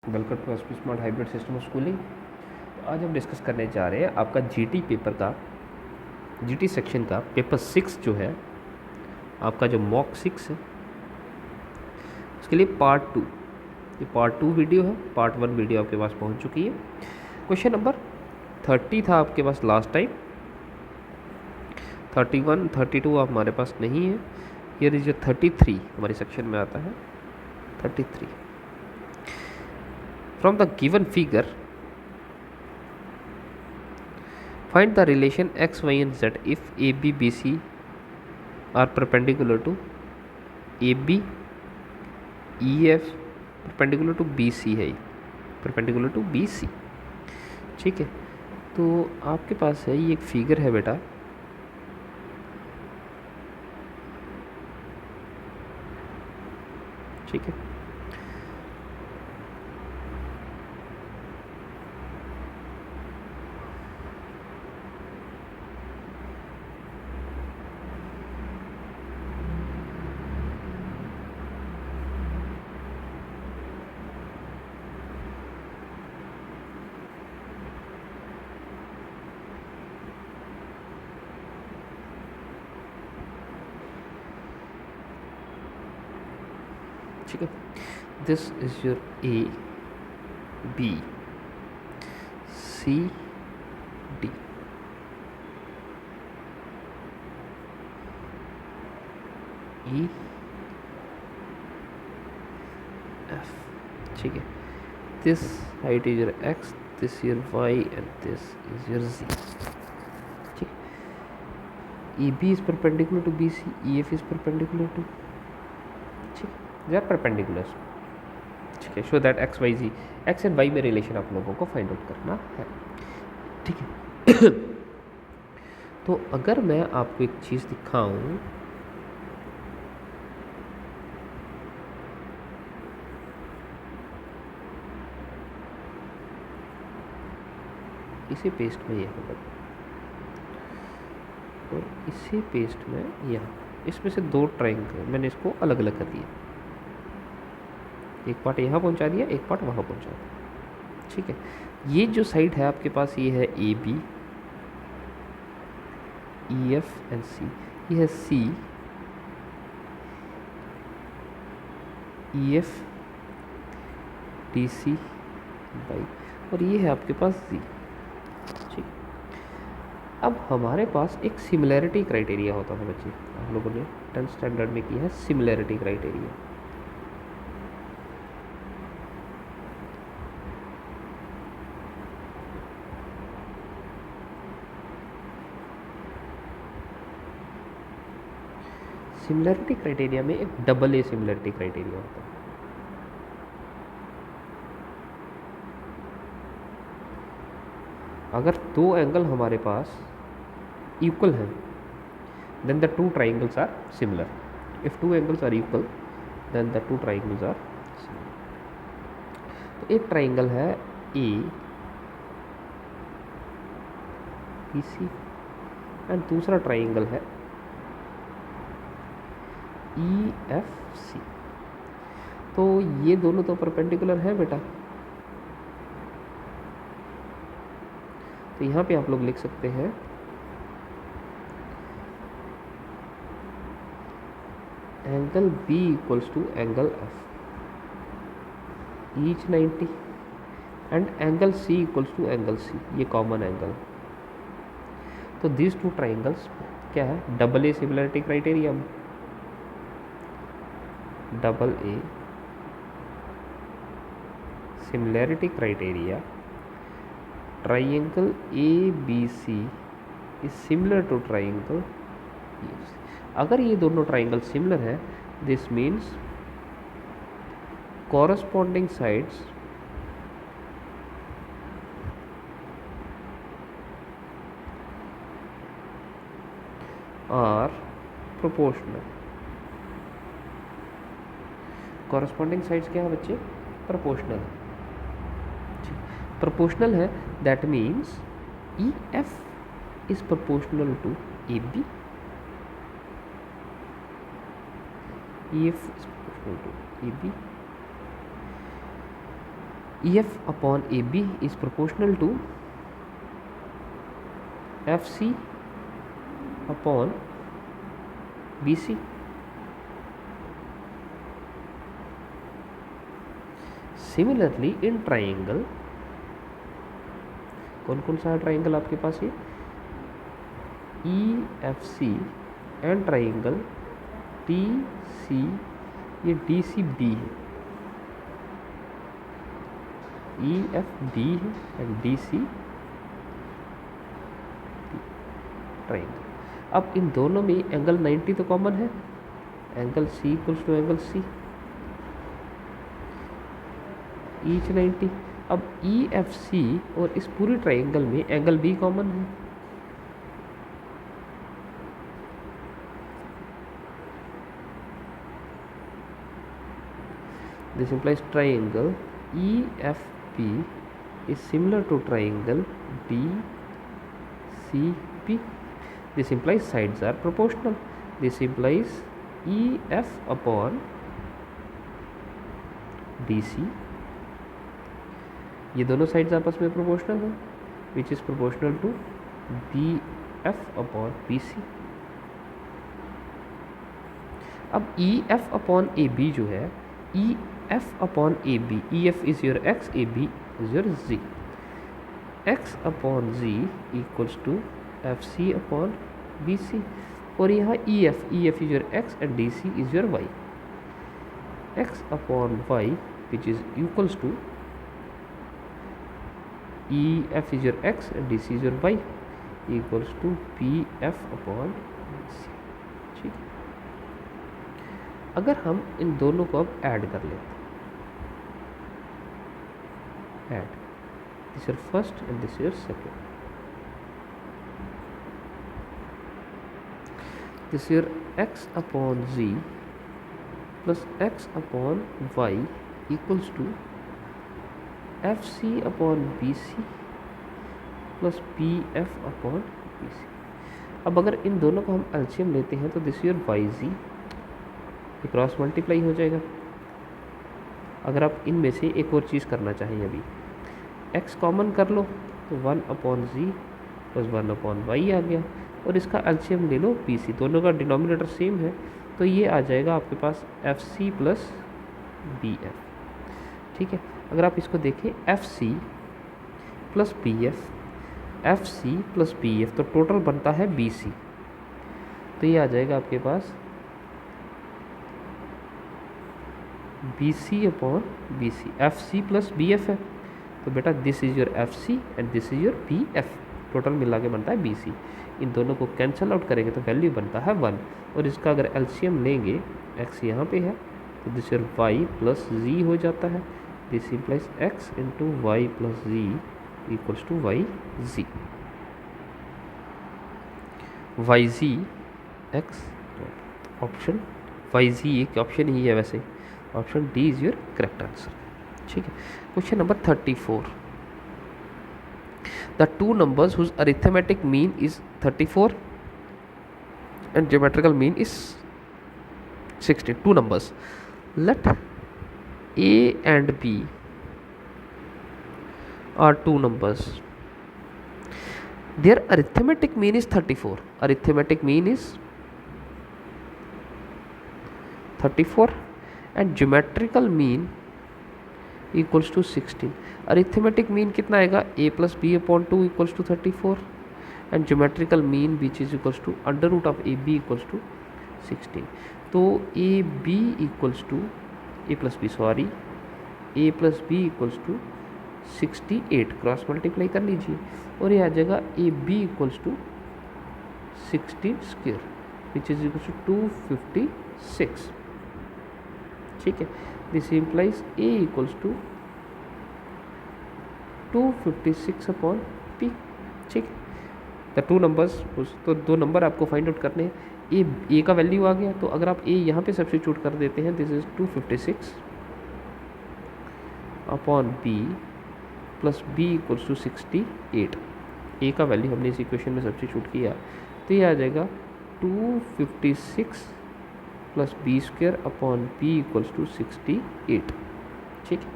Welcome to SP smart hybrid system of schooling. तो आज हम डिस्कस करने जा रहे हैं आपका जीटी पेपर का, जीटी सेक्शन का पेपर 6 जो है आपका, जो मॉक 6 है उसके लिए पार्ट 2, ये पार्ट 2 वीडियो है। पार्ट 1 वीडियो आपके पास पहुंच चुकी है। क्वेश्चन नंबर 30 था आपके पास लास्ट टाइम, 31 32 हमारे पास नहीं है। ये जो 33 हमारे सेक्शन में आता है, 33 from the given figure find the relation x, y and z if AB, BC are perpendicular to AB, EF perpendicular to BC है, perpendicular to BC। ठीक है, तो आपके पास है ये एक फिगर है बेटा, ठीक है। ठीक है, this is your A B C D, E F. ठीक है, this height is your X, this your Y and this is your G. ठीक है, E B is perpendicular to B C, E F is perpendicular to, ठीक, they are perpendicular. ठीक है, show that X Y G, X and Y में relation आप लोगों को find out करना है। ठीक है तो अगर मैं आपको एक चीज़ दिखाऊं, इसी पेस्ट में यहाँ पर और इसी पेस्ट में यहाँ, इसमें से दो ट्रायंगल मैंने इसको अलग अलग कर दिया, एक पार्ट यहाँ पहुँचा दिया, एक पार्ट वहाँ पहुँचा दिया। ठीक है, ये जो साइड है आपके पास, ये है A B, E F and C, ये है C, E F, D C by, और ये है आपके पास जी। ठीक, अब हमारे पास एक सिमिलैरिटी क्राइटेरिया होता था बच्चे, आप लोगों ने 10th स्टैंडर्ड में किया है सिमिलैरिटी क्राइटेरिया। सिमिलैरिटी क्राइटेरिया में एक डबल ए सिमिलैरिटी क्राइटेरिया होता है। अगर दो एंगल हमारे पास इक्वल हैं, then the two triangles are similar. If two angles are equal, then the two triangles are similar. तो एक ट्राइंगल है ए बी सी एंड दूसरा ट्राइंगल है ई एफ सी। तो ये दोनों तो परपेंडिकुलर हैं बेटा, तो यहाँ पे आप लोग लिख सकते हैं angle B equals to angle F, each 90, and angle C equals to angle C, ये कॉमन एंगल। तो दिस टू ट्राइंगल्स क्या है, double A similarity criteria, double A similarity criteria, triangle A B C is similar to triangle. अगर ये दोनों triangle similar है, this means corresponding sides are proportional. Corresponding sides क्या है बच्चे, प्रोपोर्शनल। प्रोपोर्शनल है, that means E F is proportional to A B, EF is proportional to EB, EF upon AB is proportional to FC upon BC. Similarly in triangle, कौन कौन सा है triangle आपके पास ये, EFC एंड ट्राइंगल TC, ये DCB है, EFD है एंड DC ट्राइंगल। अब इन दोनों में एंगल 90 तो कॉमन है, angle C equals to angle C, each 90। अब EFC और इस पूरी ट्राइंगल में एंगल B कॉमन है, this implies triangle EFP is similar to triangle DCP. This implies sides are proportional. This implies EF upon DC, ये दोनों sides आपस में प्रोपोर्शनल हैं, which is proportional to BF upon BC। अब EF upon AB जो है, EF upon AB, EF is your X, AB is your Z, X upon Z equals to FC upon BC, और यहाँ EF is your X and DC is your Y, X upon Y which is equals to EF is your X and DC is your Y equals to PF upon DC। ठीक, अगर हम इन दोनों को अब add कर लेते हैं, add, this your first and this your second, this your X upon Z plus X upon Y equals to FC upon BC plus PF upon BC। अब अगर इन दोनों को हम एलसीएम लेते हैं तो दिस योर YZ, ये क्रॉस मल्टीप्लाई हो जाएगा। अगर आप इनमें से एक और चीज़ करना चाहें, अभी X कॉमन कर लो तो 1 upon Z plus 1 upon Y आ गया, और इसका एलसीएम ले लो BC, दोनों का डिनोमिनेटर सेम है, तो ये आ जाएगा आपके पास FC प्लस BF। ठीक है, अगर आप इसको देखें FC plus BF, FC plus BF, तो टोटल बनता है BC, तो ये आ जाएगा आपके पास BC upon BC, FC plus BF है, तो बेटा this is your FC and this is your BF, total मिला के बनता है BC। इन दोनों को कैंसिल आउट करेंगे तो वैल्यू बनता है 1, और इसका अगर एलसीएम लेंगे, X यहाँ पे है, तो this your Y plus Z हो जाता है, this implies X into Y plus Z equals to YZ, YZ X option, YZ एक ऑप्शन ही है वैसे, option D is your correct answer. ठीक है, question number 34, the two numbers whose arithmetic mean is 34 and geometrical mean is 16, two numbers, let A and B are two numbers, their arithmetic mean is 34, arithmetic mean is 34 and geometrical mean equals to 16। arithmetic mean कितना आएगा, a plus b upon 2 equals to 34 and geometrical mean which is equals to under root of ab equals to 16। तो ab equals to a plus b, sorry a plus b equals to 68, cross multiply कर लीजिए और ये आ जाएगा ab equals to 16 square which is equals to 256। ठीक है, this implies a equals to 256 upon p। ठीक है, द टू नंबर्स, तो दो नंबर आपको फाइंड आउट करने हैं, ए का वैल्यू आ गया, तो अगर आप ए यहाँ पे सब्स्टिट्यूट कर देते हैं, this is 256 upon B plus B equals to 68, A का वैल्यू हमने इस इक्वेशन में सब्स्टिट्यूट किया, तो ये आ जाएगा 256 plus B square upon B equals to 68। ठीक है,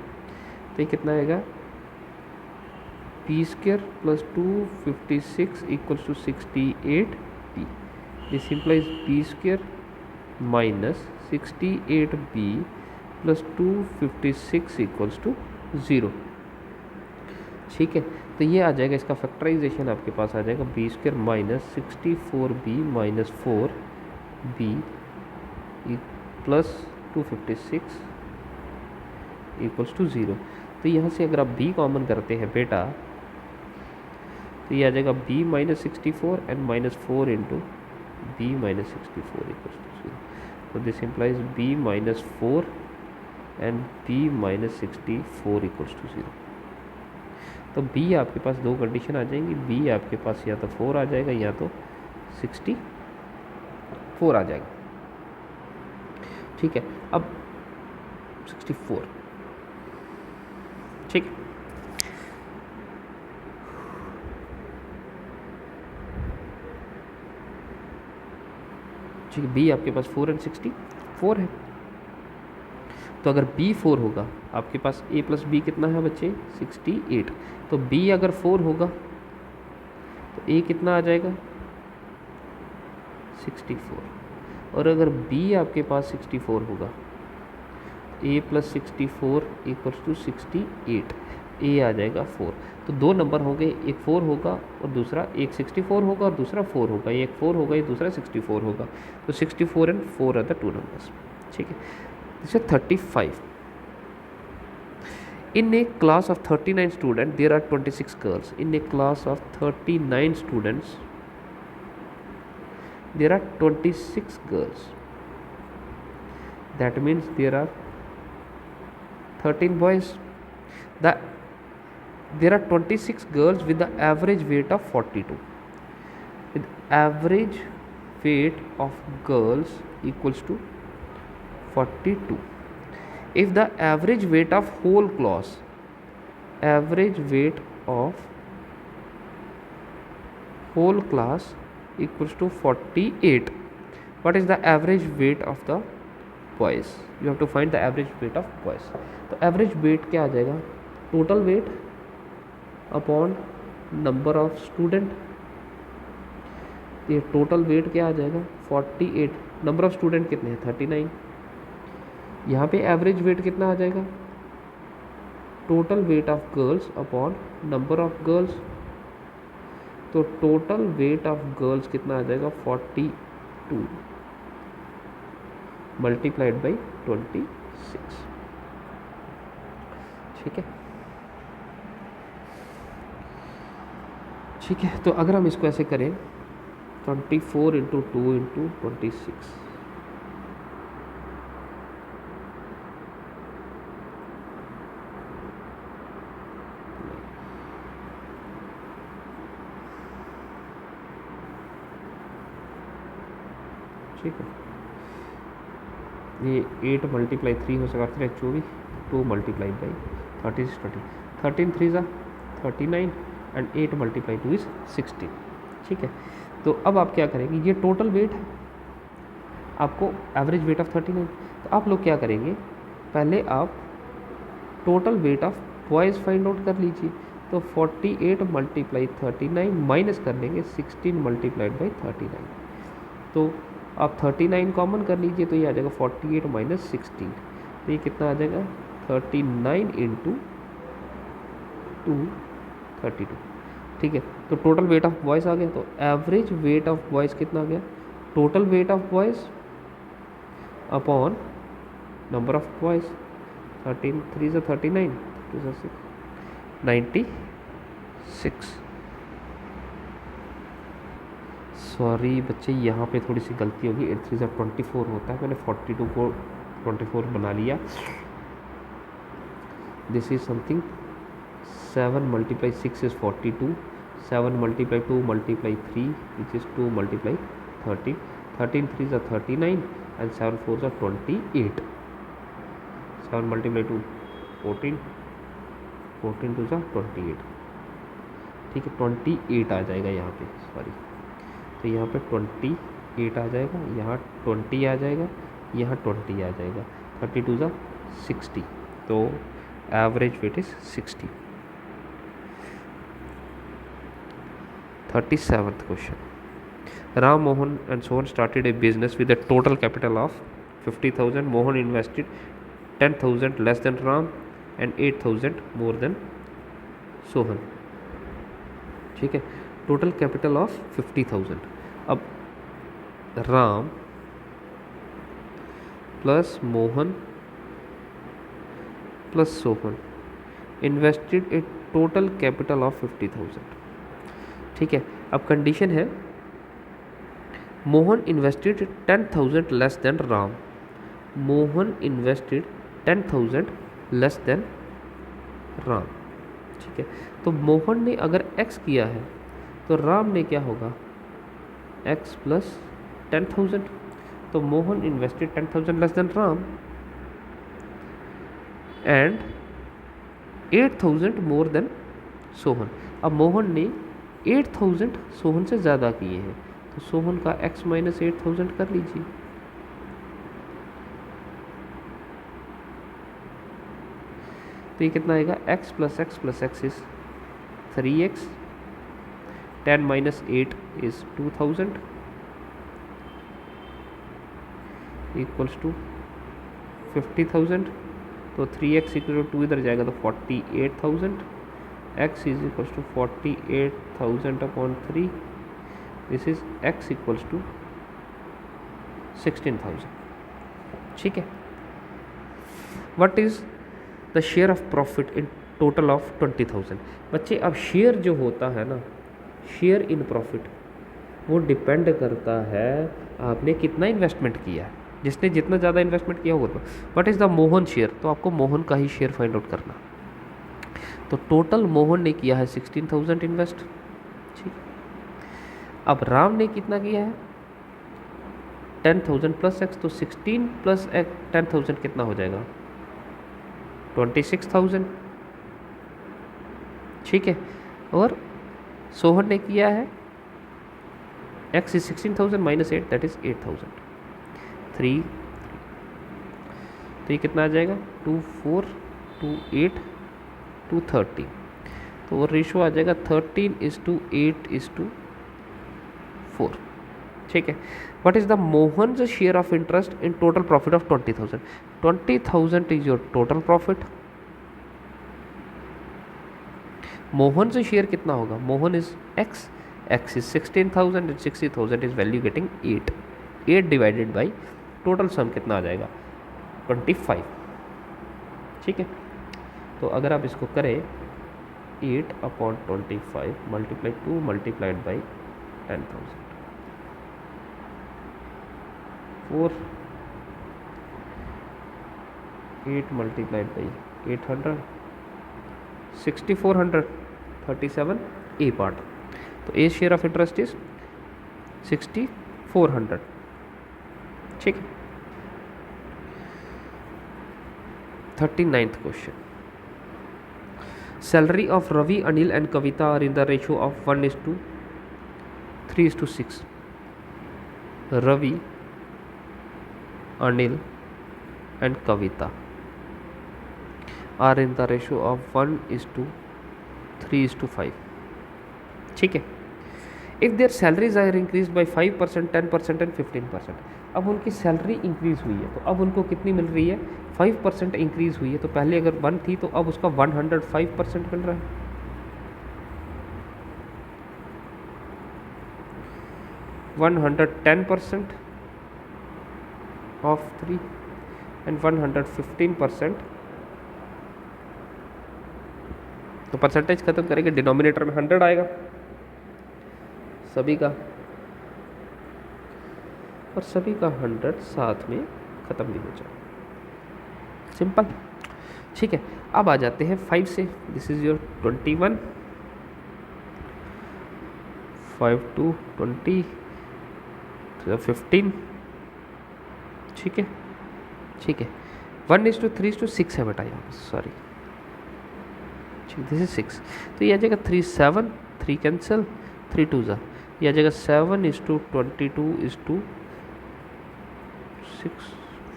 तो ये कितना आएगा, p² plus 256 equals to 68b। This implies p² minus 68b plus 256 equals to 0। ठीक है, तो ये आ जाएगा, इसका फैक्टराइजेशन आपके पास आ जाएगा b² minus 64b minus 4b plus 256 equals to 0। तो यहाँ से अगर आप b कॉमन करते हैं बेटा, तो ये आ जाएगा b minus 64 and minus 4 into b minus 64 equals to 0। तो this implies b minus 4 and b minus 64 equals to 0। तो b आपके पास दो कंडीशन आ जाएंगी, b आपके पास या तो 4 आ जाएगा या तो 64 आ जाएगा। ठीक है, अब 64, ठीक, ठीक है, b आपके पास 4 एंड 64 है। तो अगर b 4 होगा, आपके पास a प्लस b कितना है बच्चे, 68। तो b अगर 4 होगा तो a कितना आ जाएगा, 64। और अगर b आपके पास 64 होगा, a plus 64 equals to 68, a आ जाएगा 4। तो दो नंबर होंगे, एक 4 होगा और दूसरा, एक 64 होगा और दूसरा 4 होगा, एक 4 होगा, एक दूसरा 64 होगा। तो 64 and 4 are the two numbers. ठीक है, this is 35। In a class of 39 students, there are 26 girls. In a class of 39 students, there are 26 girls. That means there are 13 boys. There are 26 girls with the average weight of 42. With average weight of girls equals to 42. If the average weight of whole class, average weight of whole class equals to 48, what is the average weight of the boys? You have to find the average weight of boys. तो average weight क्या आ जाएगा, total weight upon number of student। ये total weight क्या आ जाएगा, 48, number of student कितने हैं, 39। यहाँ पे एवरेज वेट कितना आ जाएगा, total weight of girls upon number of girls. तो टोटल वेट ऑफ गर्ल्स कितना आ जाएगा, 42 मल्टीप्लाइड बाई 26। ठीक है, ठीक है। तो अगर हम इसको ऐसे करें, 24 इंटू 2 इंटू 26, ठीक है। ये 8 मल्टीप्लाई 3 हो सका 24, 2 मल्टीप्लाई बाई 36, 13 3 ज़ा 39 एंड 8 मल्टीप्लाई 2 इज़ 16। ठीक है, तो अब आप क्या करेंगे, ये टोटल वेट है, आपको एवरेज वेट ऑफ 39। तो आप लोग क्या करेंगे, पहले आप total weight of boys find out कर लीजिए। तो 48 मल्टीप्लाई 39 माइनस कर लेंगे 16 मल्टीप्लाइड बाई 39। तो आप 39 कॉमन कर लीजिए, तो ये आ जाएगा 48 माइनस 16। तो ये कितना आ जाएगा, 39 इंटू 2 32। ठीक है, तो टोटल वेट ऑफ बॉयज़ आ गया। तो एवरेज वेट ऑफ बॉयज़ कितना आ गया, total weight of boys upon number of boys. 13 3 से 39, 2 से 6, 96। सॉरी बच्चे, यहाँ पे थोड़ी सी गलती होगी, 8 3 से 24 होता है, मैंने 42 को 24 बना लिया। This is something 7 multiply 6 is 42, 7 multiply 2 multiply 3 which is 2 multiply 13, 13 3 से 39 एंड 7 4 से 28, 7 मल्टीप्लाई 2 14, 14 2 से 28। ठीक है, 28 आ जाएगा यहाँ पे, सॉरी। तो यहाँ पे 28 आ जाएगा, यहाँ 20 आ जाएगा, यहाँ 20 आ जाएगा, 32 ज़ा 60। तो Average weight is 60. 37th question. Ram, Mohan and Sohan started a business with a total capital of 50,000. Mohan invested 10,000 less than Ram and 8,000 more than Sohan. ठीक है, टोटल कैपिटल ऑफ 50,000. अब Ram plus Mohan plus Sohan invested A total capital of 50,000. ठीक है, अब condition है Mohan invested 10,000 less than Ram. Mohan invested 10,000 less than Ram. ठीक है, तो मोहन ने अगर x किया है तो राम ने क्या होगा x प्लस 10,000. तो Mohan invested 10,000 less than Ram and 8,000 more than Sohan. अब मोहन ने 8,000 सोहन से ज़्यादा किए हैं, तो सोहन का x माइनस 8,000 कर लीजिए. तो ये कितना आएगा, x plus x is 3x, 10 minus 8 is 2,000 equals to 50,000. तो 3x इक्वल टू 2 इधर जाएगा तो 48,000. x is equals to 48,000 upon 3. This is x equals to 16,000. ठीक है, what is the share of profit in total of 20,000. बच्चे अब share जो होता है ना, शेयर इन प्रॉफिट, वो डिपेंड करता है आपने कितना इन्वेस्टमेंट किया है. जिसने जितना ज़्यादा इन्वेस्टमेंट किया होगा. What is the Mohan share, तो आपको मोहन का ही शेयर फाइंड आउट करना. तो टोटल मोहन ने किया है 16,000 इन्वेस्ट. ठीक, अब राम ने कितना किया है 10,000 प्लस x, तो 16 प्लस 10,000 कितना हो जाएगा 26,000. ठीक है, और सोहन ने किया है x is 16,000 minus 8 that is 8,000. 3, तो ये कितना आ जाएगा 2, 4, 2, 8, 2, 30. तो वो रेशो आ जाएगा 13:8:4. ठीक है, what is the Mohan share of interest in total profit of 20,000. 20,000 is your total profit. Mohan से शेयर कितना होगा, Mohan is x, x is 16,000 and 60,000 is value getting 8. 8 divided by total sum कितना आ जाएगा 25. ठीक है, तो अगर आप इसको करें 8/25 multiply 2 multiplied by 10,000 4, 8 multiplied by 800 6,400 37 A part. तो A share of interest is 6,400. ठीक है, 39th question. Salary of Ravi, Anil and Kavita are in the ratio of 1:3:6. Ravi, Anil and Kavita are in the ratio of 1:3:5. ठीक है, if their salaries are increase by 5%, 10% and 15%. अब उनकी salary increase हुई है, तो अब उनको कितनी मिल रही है 5% इंक्रीज हुई है. तो पहले अगर 1 थी तो अब उसका 105% मिल रहा है. One 110% of 3 and 115%. तो परसेंटेज खत्म करेंगे, डिनोमिनेटर में 100 आएगा सभी का, और सभी का 100 साथ में ख़त्म भी हो जाए. सिंपल. ठीक है, अब आ जाते हैं 5 से. This is your 21, 5 to 20, 15. ठीक है, ठीक है, 1:3:6 है बेटा यहाँ पर, सॉरी. ठीक, दिस इज 6. तो ये आ जाएगा 3, 7, 3 कैंसिल, 3 2 जा, ये आ जाएगा 7:22:6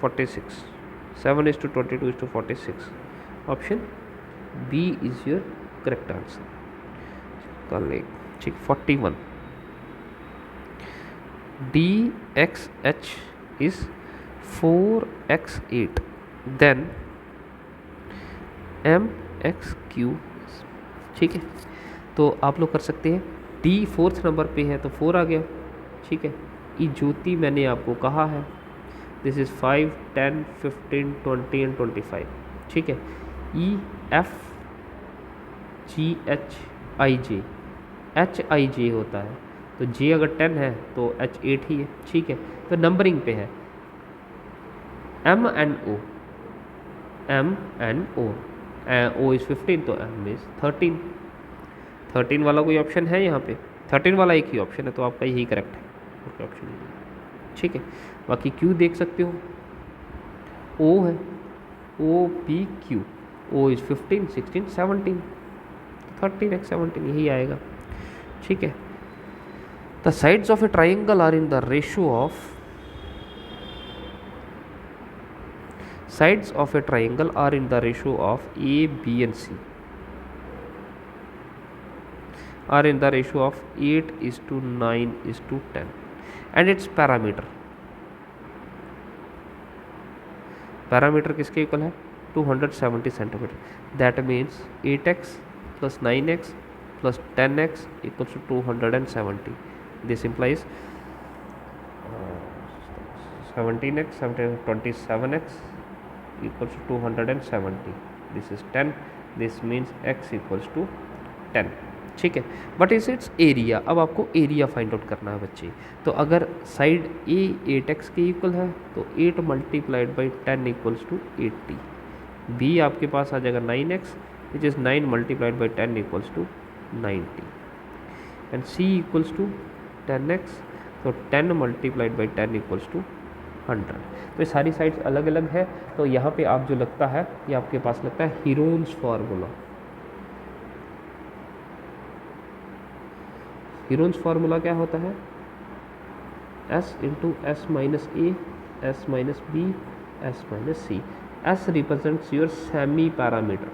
46. 7:22:46. Option B is your correct answer. कर ले ठीक। 41 dxh is 4x8 then mx3। ठीक है, तो आप लोग कर सकते हैं। डी फोर्थ नंबर पे है तो 4 आ गया। ठीक है, ई ज्योति मैंने आपको कहा है दिस इज़ 5 10 15 20 एंड 25। ठीक है, E F G H I J, H I J होता है तो जे अगर 10 है तो एच 8 ही है। ठीक है, तो नंबरिंग पे है M and O, M and O is 15 तो एम इज़ 13। 13 वाला कोई ऑप्शन है यहाँ पे? 13 वाला एक ही ऑप्शन है तो आपका यही करेक्ट है, कोई ऑप्शन नहीं। ठीक है, बाकी क्यू देख सकते हो, ओ है, O P Q, O is 15 16 17, 13x 17 यही आएगा। ठीक है, the sides of a triangle are in the ratio of, sides of a triangle are in the ratio of A, B and C are in the ratio of 8:9:10 and its parameter किसके equal है? 270 centimetre. That means 8x plus 9x plus 10x equals to 270। This implies 17x 27x equals to 270। this is 10, this means x equals to 10। ठीक है, but is it's area. अब आपको area find out करना है बच्चे। तो अगर साइड ए 8x के इक्वल है तो 8 multiplied by 10 equals to 80। B आपके पास आ जाएगा 9x which is 9 multiplied by 10 equals to 90 and C equals to 10x तो 10 मल्टीप्लाइड बाई 10 इक्वल्स टू 100। तो ये सारी साइड्स अलग अलग है। तो यहाँ पे आप जो लगता है ये आपके पास लगता है हीरोन्स फार्मूला। हीरोन्स फार्मूला क्या होता है? s into S minus A, S minus B, S minus C. S represents your semi parameter.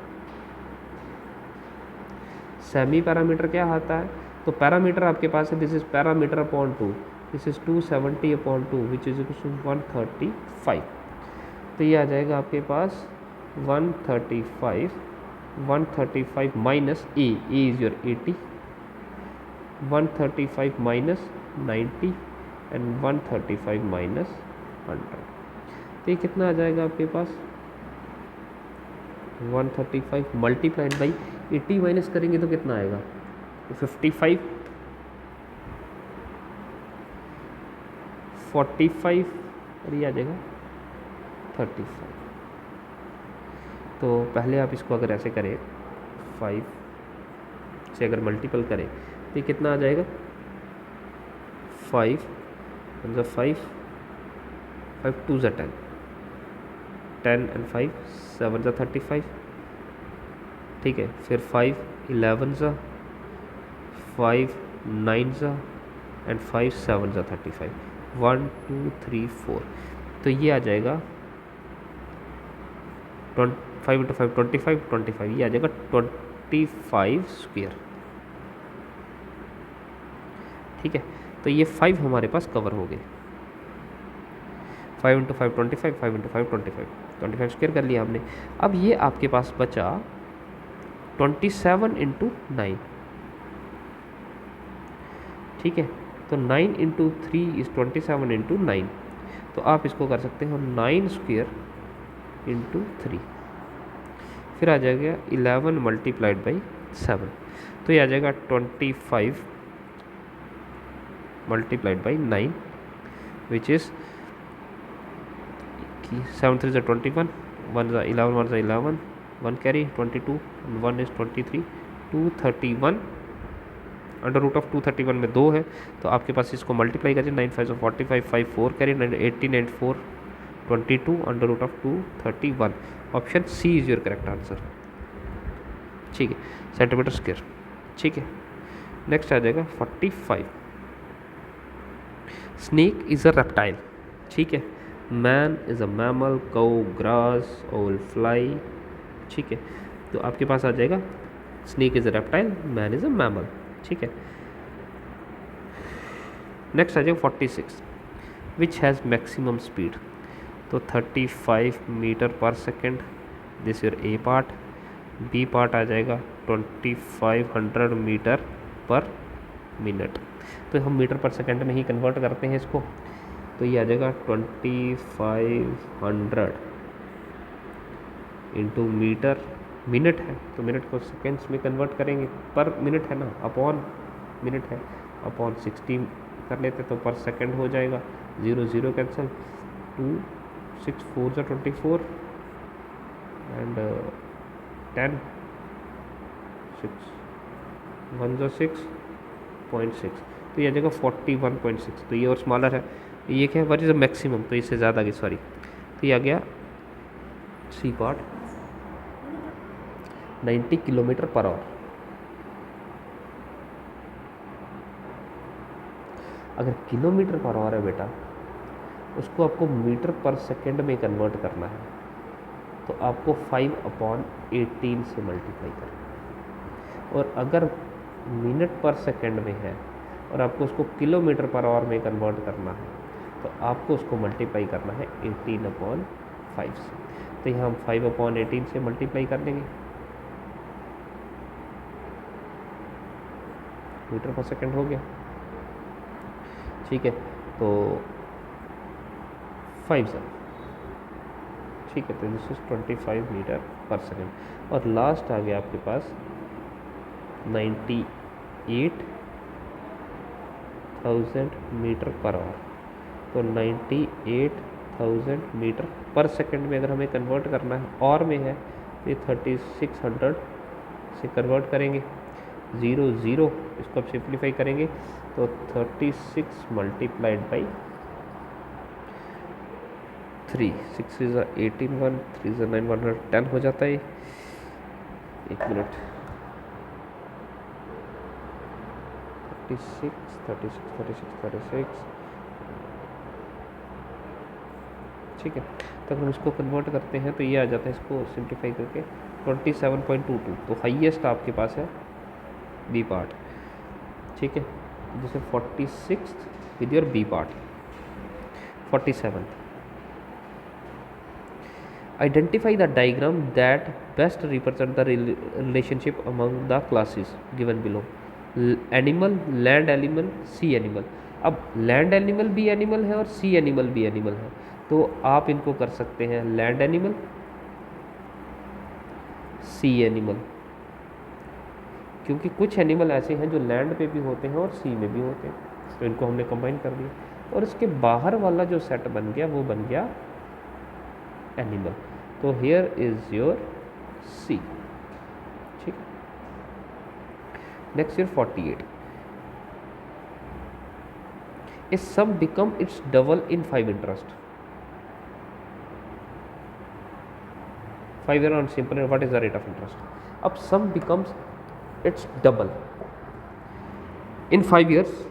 Semi parameter क्या आता है? तो पैरामीटर आपके पास है this is parameter upon 2, this is 270 upon 2 which is equal to 135। तो ये आ जाएगा आपके पास 135 minus A is your 80, 135 minus 90 and 135 minus 100। तो ये कितना आ जाएगा आपके पास? 135 मल्टीप्लाइड बाई 80 माइनस करेंगे तो कितना आएगा? 55, 45 और ये आ जाएगा 35। तो पहले आप इसको अगर ऐसे करें 5 से अगर मल्टीपल करें तो ये कितना आ जाएगा? 5 1 5, 5 2 10, 10 एंड 5 7 35। ठीक है, फिर 5 11 5 9 एंड 5 7 35, 1 2 3 4। तो ये आ जाएगा 5 इंटू 5 25, ये आ जाएगा 25 स्क्वेयर। ठीक है, तो ये 5 हमारे पास कवर हो गए। 5 इंटू 5 25, 5 इंटू 5 25 स्क्वेयर कर लिया हमने। अब ये आपके पास बचा 27 इंटू 9। ठीक है, तो 9 इंटू 3 इज़ 27 इंटू 9। तो आप इसको कर सकते हो 9 स्क्वेयर इंटू 3, फिर आ जाएगा 11 मल्टीप्लाइड बाई 7। तो ये आ जाएगा 25 multiplied by 9 which is 7 3 21, 1 11, 1 11, 1 carry 22 and 1 is 23, 231 under root of 231 में 2 है तो आपके पास इसको मल्टीप्लाई करिए 9 5 45, 5 4 carry 18 and 4 22 under root of 231। Option C is your correct answer. ठीक है, सेंटीमीटर स्क्वायर। ठीक है, नेक्स्ट आ जाएगा 45। Snake is a reptile. ठीक है, man is a mammal, cow grass, ओल फ्लाई, ठीक है, तो आपके पास आ जाएगा snake is a reptile, man is a mammal. ठीक है, नेक्स्ट आ जाएगा 46, विच हैज़ मैक्सिमम स्पीड। तो 35 metre per second, this your A part. B part आ जाएगा 2500 मीटर पर मिनट। तो हम मीटर पर सेकेंड में ही कन्वर्ट करते हैं इसको, तो ये आ जाएगा 2500 इंटू मीटर, मिनट है तो मिनट को सेकेंड्स में कन्वर्ट करेंगे, पर मिनट है ना, अपॉन मिनट है, अपॉन 60 कर लेते तो पर सेकेंड हो जाएगा। 0 0 कैंसिल, 2 6 4 ज़ा 24 एंड 10 6 1 ज़ा 6.6, तो ये आ जाएगा 41.6। तो ये और स्मॉलर है, ये क्या है, व्हाट इज़ द मैक्सिमम, तो इससे ज़्यादा की सॉरी, तो ये आ गया C part 90 kilometre per hour. अगर किलोमीटर पर आवर है बेटा, उसको आपको मीटर पर सेकेंड में कन्वर्ट करना है, तो आपको 5/18 से मल्टीप्लाई करना है। और अगर मिनट पर सेकेंड में है और आपको उसको किलोमीटर पर आवर में कन्वर्ट करना है, तो आपको उसको मल्टीप्लाई करना है 18/5 से। तो यहाँ हम 5/18 से मल्टीप्लाई कर देंगे, मीटर पर सेकेंड हो गया। ठीक है, तो 5 से, ठीक है, तो this is 25 metre per second. और लास्ट आ गया आपके पास 98,000 मीटर पर आवर। तो 98,000 मीटर पर सेकेंड में अगर हमें कन्वर्ट करना है, और में है तो ये 3600 से कन्वर्ट करेंगे। 0 0 इसको अब सिंप्लीफाई करेंगे तो 36 मल्टीप्लाइड बाई 3, 6 इज़ 18 1 3 इज़ 9 110 हो जाता है। एक मिनट, 36 36 36 36, ठीक है। तो हम इसको कन्वर्ट करते हैं तो ये आ जाता है, इसको सिंप्लीफाई करके 27.22। तो हाईएस्ट आपके पास है बी पार्ट, ठीक है, जैसे 46 with your B part. 47, identify the diagram that best represent the relationship among the classes given below. Animal, land animal, sea animal. अब लैंड एनिमल भी एनिमल है और सी एनिमल भी एनिमल है, तो आप इनको कर सकते हैं लैंड एनिमल, सी एनिमल, क्योंकि कुछ एनिमल ऐसे हैं जो लैंड पे भी होते हैं और सी में भी होते हैं, तो इनको हमने कंबाइन कर दिया। और इसके बाहर वाला जो सेट बन गया वो बन गया एनिमल। तो हियर इज योर सी, ठीक। Next your 48, a sum become its double in 5 interest. 5 year on simple, what is the rate of interest. अब sum becomes its double in 5 years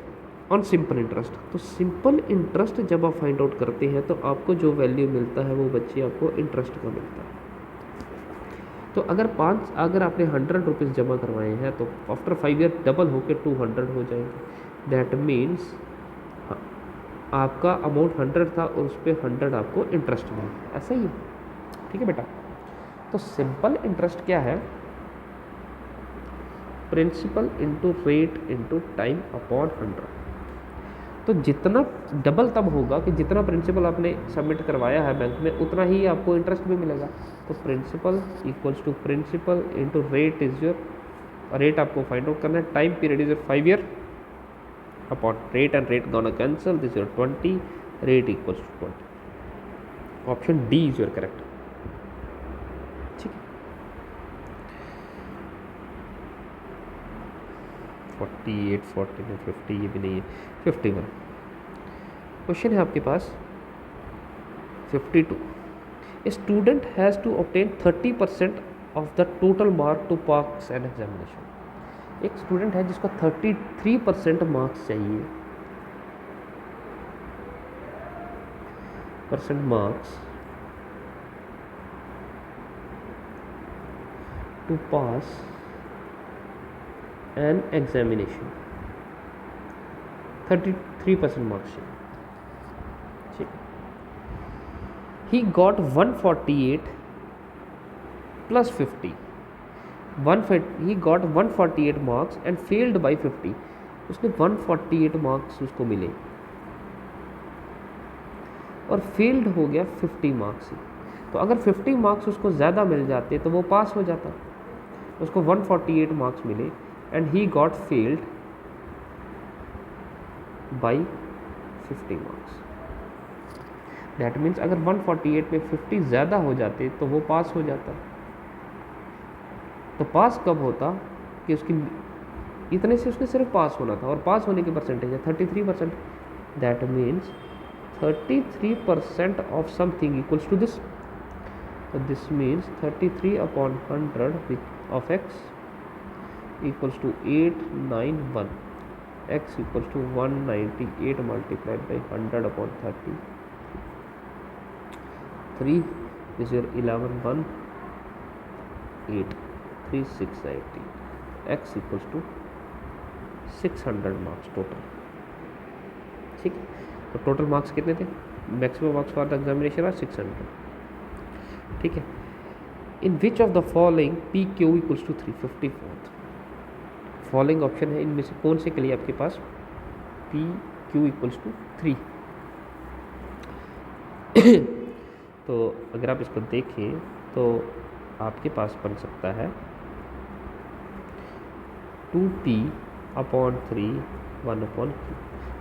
on simple interest. तो simple interest जब आप find out करते हैं तो आपको जो value मिलता है वो बच्चे आपको इंटरेस्ट का मिलता है। तो अगर आपने 100 रुपीज़ जमा करवाए हैं तो आफ्टर 5 ईयर डबल होकर 200 हो जाएंगे। दैट मीन्स आपका अमाउंट 100 था और उस पर 100 आपको इंटरेस्ट मिला, ऐसा ही है, ठीक है बेटा। तो सिंपल इंटरेस्ट क्या है, principal into rate into time upon 100। तो जितना डबल तब होगा कि जितना प्रिंसिपल आपने सबमिट करवाया है बैंक में उतना ही आपको इंटरेस्ट भी मिलेगा। तो principal equals to principal into rate is your, rate आपको फाइंड आउट करना है, time period is your 5 year upon rate and rate gonna cancel, this your 20, rate equals to 20। Option D is your correct, ठीक है। 48 49 50 ये भी नहीं है। 51 question है आपके पास 52, a student has to obtain 30% of the total mark to pass an examination. एक स्टूडेंट है जिसको 33% मार्क्स चाहिए, percent marks to pass an examination. 33% marks. He got 148 plus 50. He got 148 marks and failed by 50. उसने 148 marks उसको मिले और failed हो गया 50 मार्क्स से। तो अगर 50 मार्क्स उसको ज़्यादा मिल जाते तो वो पास हो जाता। उसको 148 मार्क्स मिले and he got failed by 50 marks. That means अगर 148 में 50 ज़्यादा हो जाते तो वो पास हो जाता। तो पास कब होता कि उसकी इतने से उसने सिर्फ पास होना था और पास होने की परसेंटेज है 33%। That means 33% of something equals to this. So this means 33 upon 100 of x equals to 891. X equals to 198 multiplied by 100 upon 30. 3 is your 11 1 8 3 6 80. X equals to 600 marks total. ठीक है, तो टोटल मार्क्स कितने थे? Maximum marks for the examination are 600। ठीक है। In which of the following P Q equals to 354। Following option है, इनमें से कौन से के लिए आपके पास पी क्यू इक्वल्स टू 3। तो अगर आप इसको देखें तो आपके पास बन सकता है 2p upon 3 1 upon Q.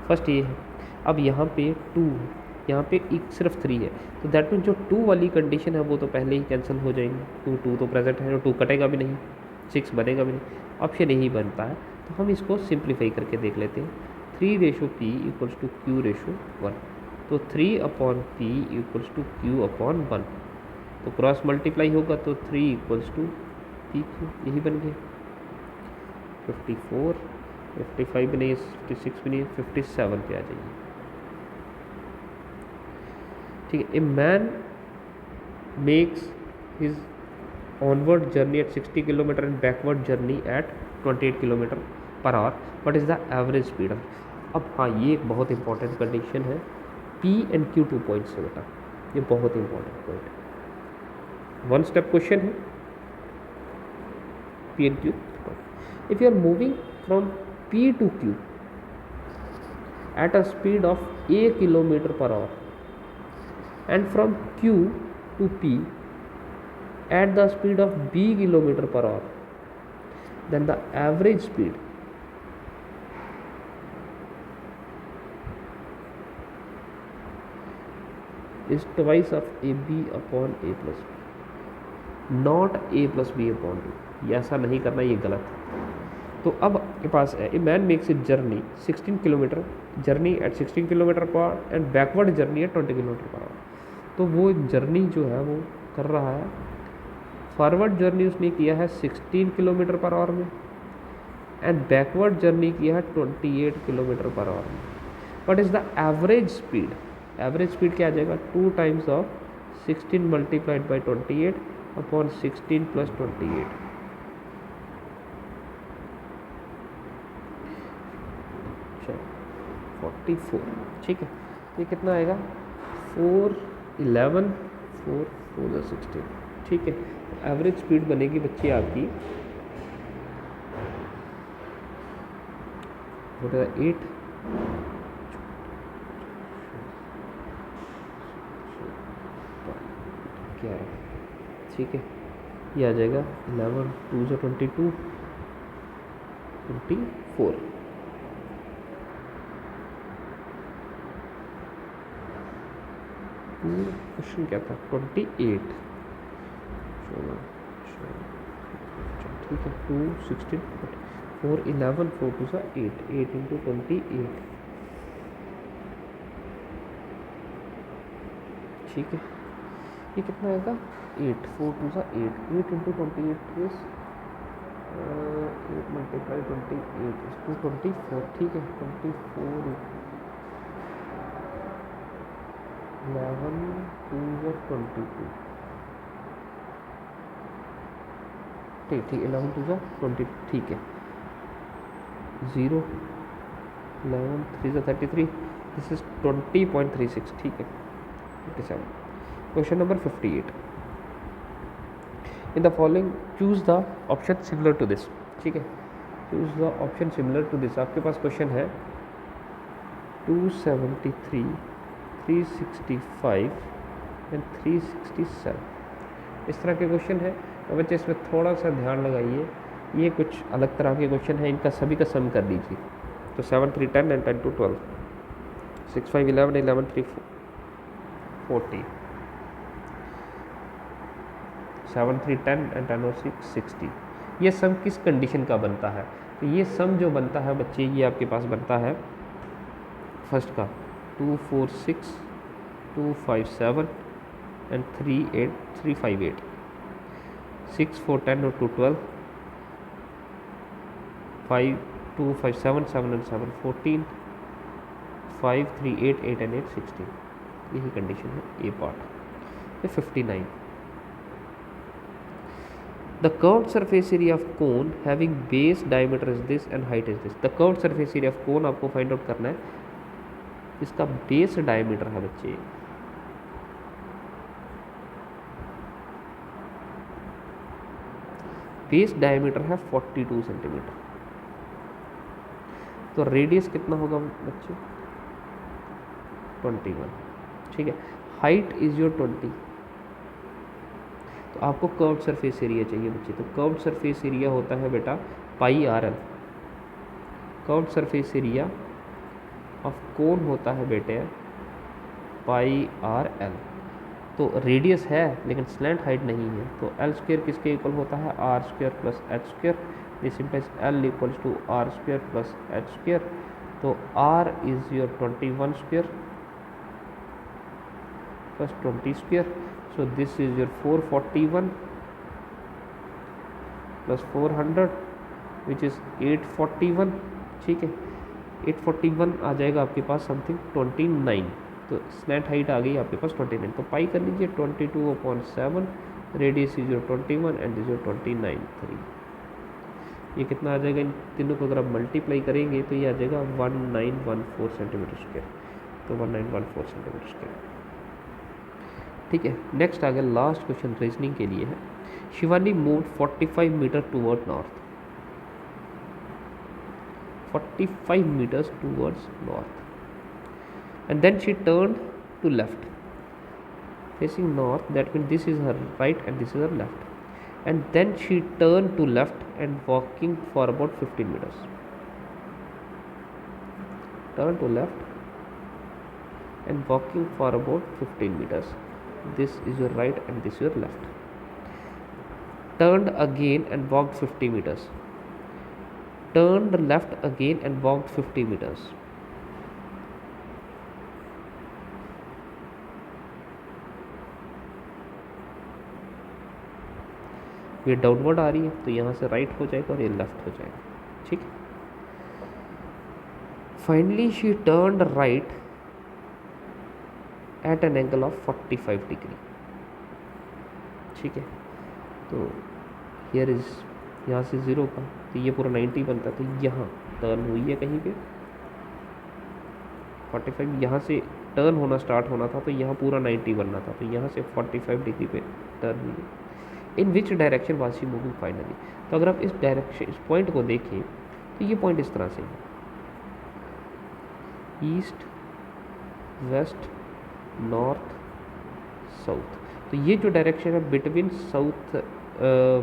First ये है। अब यहाँ पे 2, यहाँ पे एक सिर्फ 3 है, तो दैट मीन जो 2 वाली कंडीशन है वो तो पहले ही कैंसिल हो जाएंगी। 2 तो प्रेजेंट है, 2 कटेगा भी नहीं, 6 बनेगा भी नहीं, ऑप्शन यही बनता है। तो हम इसको सिंप्लीफाई करके देख लेते हैं। 3/p equals to q/1। तो 3 upon p equals to q upon 1। तो क्रॉस मल्टीप्लाई होगा तो 3 इक्वल्स टू पी क्यू, यही बन गया। 54 55 भी नहीं, 56 भी नहीं, 57 पे आ जाइए। ठीक है। A man makes his onward journey at 60 kilometre and backward journey at 28 kilometre per hour, what is the average speed. अब हाँ, ये एक बहुत इंपॉर्टेंट कंडीशन है। पी एंड क्यू 2 पॉइंट्स है बेटा, ये बहुत इंपॉर्टेंट पॉइंट है। 1 स्टेप क्वेश्चन है P and Q. If you are moving from P to Q at a speed of a kilometer per hour and from Q to P at the speed of b kilometer per hour, then the average speed is twice of AB upon A plus B, not A plus B upon 2। ये ऐसा नहीं करना, ये गलत है। तो अब आपके पास है, a man makes a journey 16 kilometre, journey at 16 kilometre per our and backward journey eight 20 kilometre per our. तो वो जर्नी जो है वो कर रहा है, फॉरवर्ड जर्नी उसने किया है 16 किलोमीटर पर आवर में एंड बैकवर्ड जर्नी किया है 28 किलोमीटर पर आवर में। What is the average speed? Average speed क्या आ जाएगा? 2 times of 16 multiplied by 28 upon 16 plus 28। चलो 44। ठीक है, ये कितना आएगा? 4 11 4 4 16। ठीक है, एवरेज स्पीड बनेगी बच्चे आपकी 8 11। ठीक है, ये आ जाएगा 11 2 से 22 24। क्वेश्चन क्या था? 28। चलो ठीक है, 2 16 4 11 4 2 सा 8 8 इंटू 28। ठीक है, ये कितना आएगा? 8 4 2 सा 8 8 इंटू 28 इज 8 मल्टीप्लाई 28 इज 224। ठीक है, 24 11 2 22 ठीक ठीक, 11 टू ज़ा 20, ठीक है, 0 11 3 ज़ा 33, दिस इज 20.36, ठीक है 57। Question number 58, in the following choose the option similar to this, ठीक है, choose the option similar to this. आपके पास क्वेश्चन है 273, 365 एंड 367, इस तरह के क्वेश्चन है। और बच्चे इसमें थोड़ा सा ध्यान लगाइए, ये कुछ अलग तरह के क्वेश्चन है, इनका सभी का सम कर लीजिए। तो 7 3 10 एंड 10 2 12, 6 5 11, 11 3 40, 7 3 10 एंड 10 और 6 60। ये सम किस कंडीशन का बनता है? तो ये सम जो बनता है बच्चे, ये आपके पास बनता है फर्स्ट का 2 4 6 2 5 7 एंड 3 8 3 5 8, 6 4 10 और 2 12, 5 2 5 7 7 and 7 14, 5 3 8 8 and 8 16, यही कंडीशन है ए part. 59, the curved surface area of cone having base diameter is this and height is this। the curved surface area of cone आपको फाइंड आउट करना है, इसका बेस डायमीटर है बच्चे, बेस डायमीटर है 42 centimetre. तो रेडियस कितना होगा बच्चे? 21, ठीक है। Height is your 20। तो आपको कर्व्ड सरफेस एरिया चाहिए बच्चे। तो कर्व्ड सरफेस एरिया होता है बेटा pi R L. Curved surface area of cone होता है बेटे पाई आर एल। तो रेडियस है लेकिन स्लैंट हाइट नहीं है, तो एल स्क्वायर किसके इक्वल होता है? R square plus H square. This implies L equals to R square plus H square. तो R is your 21 square plus 20 square. So this is your 441 plus 400 which is 841, ठीक है। 841 आ जाएगा आपके पास something 29। तो slant height आ गई आपके पास 29। तो पाई कर लीजिए 22/7, radius is your 21 and is your 29 3। ये कितना आ जाएगा? इन तीनों को अगर आप मल्टीप्लाई करेंगे तो ये आ जाएगा 1914 सेंटीमीटर स्क्वायर। तो 1914 सेंटीमीटर स्क्वायर, ठीक है। नेक्स्ट आ गया लास्ट क्वेश्चन रीजनिंग के लिए है। Shivani moved 45 metre toward north, 45 meters towards north, and then she turned to left facing north. That means this is her right and this is her left. And then she turned to left and walking for about 15 meters. Turn to left and walking for about 15 meters. This is your right and this is your left. Turned again and walked 50 meters. Turned left again and walked 50 meters. ये downward आ रही है तो यहाँ से right हो जाएगा और ये लेफ्ट हो जाएगा, ठीक है। Finally she turned right at an angle of 45 degree, ठीक है। तो हियर इज, यहाँ से 0 का तो ये पूरा 90 बनता है। तो यहाँ टर्न हुई है कहीं पे 45, यहाँ से टर्न होना स्टार्ट होना था तो यहाँ पूरा 90 बनना था। तो यहाँ से 45 डिग्री पे टर्न हुई है। In which direction was she moving finally? तो अगर आप इस डायरेक्शन, इस पॉइंट को देखें तो ये पॉइंट इस तरह से है, ईस्ट वेस्ट नॉर्थ साउथ। तो ये जो डायरेक्शन है between south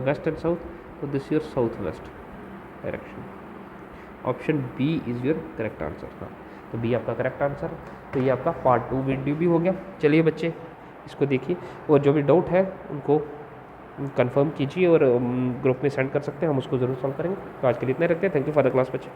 west and south, तो this your south west direction. Option B is your correct answer. हाँ, तो बी आपका करेक्ट आंसर। तो ये आपका पार्ट 2 वीडियो भी हो गया। चलिए बच्चे इसको देखिए और जो भी डाउट है उनको कंफर्म कीजिए और ग्रुप में सेंड कर सकते हैं, हम उसको ज़रूर सॉल्व करेंगे। तो आज के लिए इतना रखते हैं। Thank you for the class बच्चे।